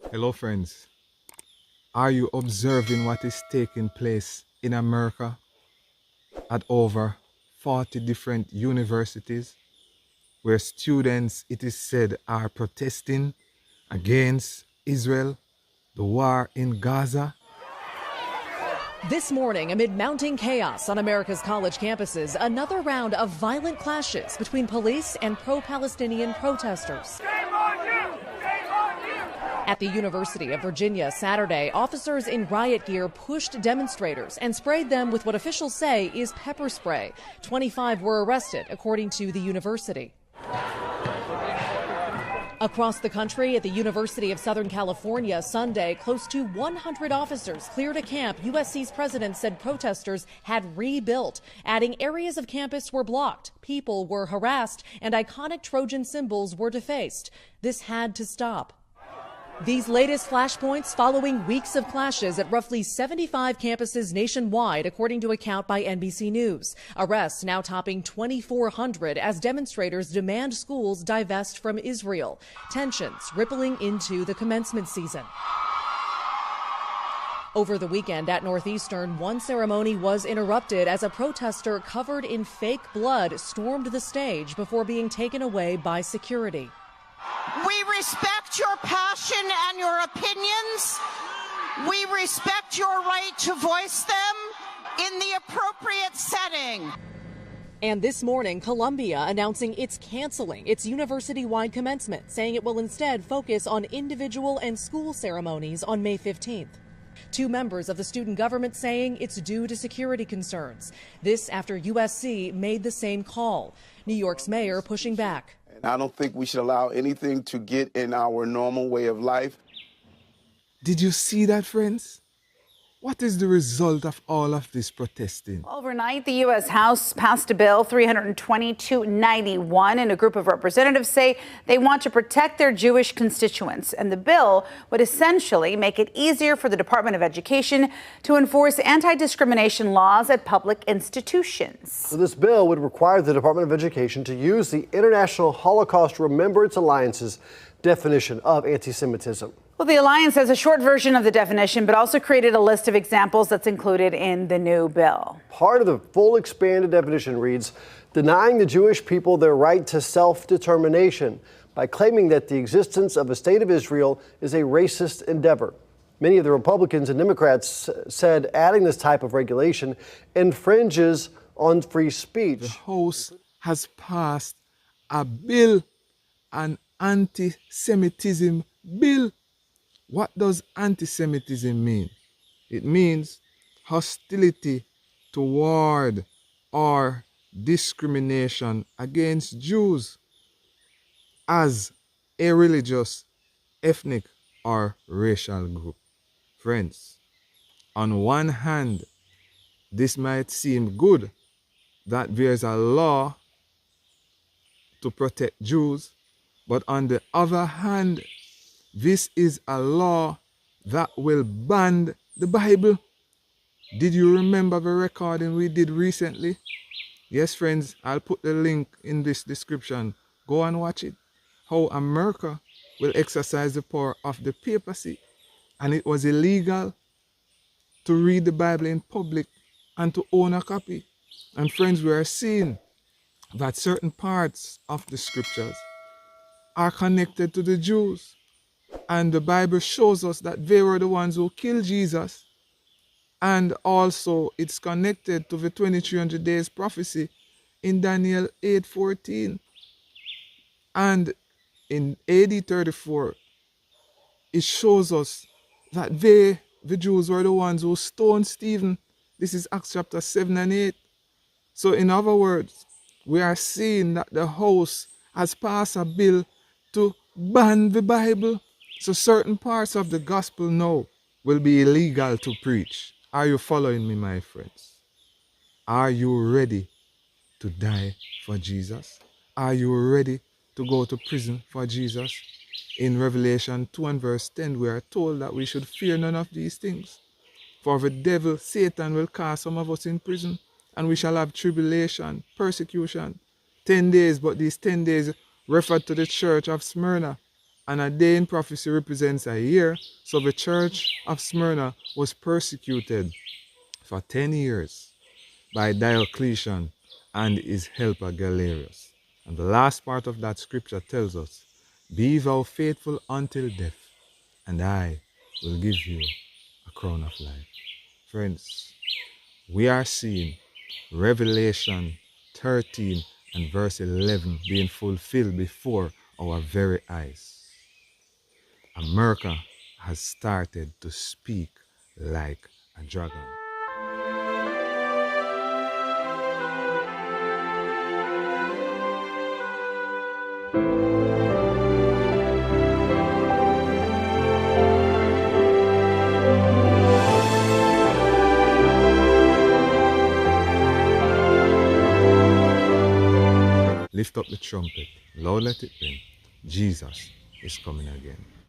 Hello, friends. Are you observing what is taking place in America at over 40 different universities where students, it is said, are protesting against Israel, the war in Gaza? This morning, amid mounting chaos on America's college campuses, another round of violent clashes between police and pro-Palestinian protesters. At the University of Virginia Saturday, officers in riot gear pushed demonstrators and sprayed them with what officials say is pepper spray. 25 were arrested, according to the university. Across the country, at the University of Southern California Sunday, close to 100 officers cleared a camp USC's president said protesters had rebuilt, adding areas of campus were blocked, people were harassed, and iconic Trojan symbols were defaced. This had to stop. These latest flashpoints following weeks of clashes at roughly 75 campuses nationwide, according to a count by NBC News. Arrests now topping 2,400 as demonstrators demand schools divest from Israel. Tensions rippling into the commencement season. Over the weekend at Northeastern, one ceremony was interrupted as a protester covered in fake blood stormed the stage before being taken away by security. We respect your passion and your opinions. We respect your right to voice them in the appropriate setting. And this morning, Columbia announcing it's canceling its university-wide commencement, saying it will instead focus on individual and school ceremonies on May 15th. Two members of the student government saying it's due to security concerns. This after USC made the same call. New York's mayor pushing back. I don't think we should allow anything to get in our normal way of life. Did you see that, friends? What is the result of all of this protesting? Overnight, the U.S. House passed a bill 32291, and a group of representatives say they want to protect their Jewish constituents. And the bill would essentially make it easier for the Department of Education to enforce anti-discrimination laws at public institutions. So this bill would require the Department of Education to use the International Holocaust Remembrance Alliance's definition of anti-Semitism. Well, the Alliance has a short version of the definition, but also created a list of examples that's included in the new bill. Part of the full expanded definition reads, denying the Jewish people their right to self-determination by claiming that the existence of a state of Israel is a racist endeavor. Many of the Republicans and Democrats said adding this type of regulation infringes on free speech. The House has passed a bill, an anti-Semitism bill. What does anti-Semitism mean? It means hostility toward or discrimination against Jews as a religious, ethnic, or racial group. Friends, on one hand, this might seem good that there's a law to protect Jews, but on the other hand, this is a law that will ban the Bible. Did you remember the recording we did recently? Yes, friends, I'll put the link in this description. Go and watch it. How America will exercise the power of the papacy. And it was illegal to read the Bible in public and to own a copy. And friends, we are seeing that certain parts of the scriptures are connected to the Jews. And the Bible shows us that they were the ones who killed Jesus. And also it's connected to the 2300 days prophecy in Daniel 8:14. And in AD 34, it shows us that the Jews were the ones who stoned Stephen. This is Acts chapter 7 and 8. So in other words, we are seeing that the House has passed a bill to ban the Bible. So certain parts of the gospel now will be illegal to preach. Are you following me, my friends? Are you ready to die for Jesus? Are you ready to go to prison for Jesus? In Revelation 2 and verse 10, we are told that we should fear none of these things. For the devil, Satan, will cast some of us in prison, and we shall have tribulation, persecution, 10 days, but these 10 days referred to the church of Smyrna. And a day in prophecy represents a year. So the church of Smyrna was persecuted for 10 years by Diocletian and his helper Galerius. And the last part of that scripture tells us, be thou faithful until death, and I will give you a crown of life. Friends, we are seeing Revelation 13 and verse 11 being fulfilled before our very eyes. America has started to speak like a dragon. Lift up the trumpet, Lord, let it ring. Jesus is coming again.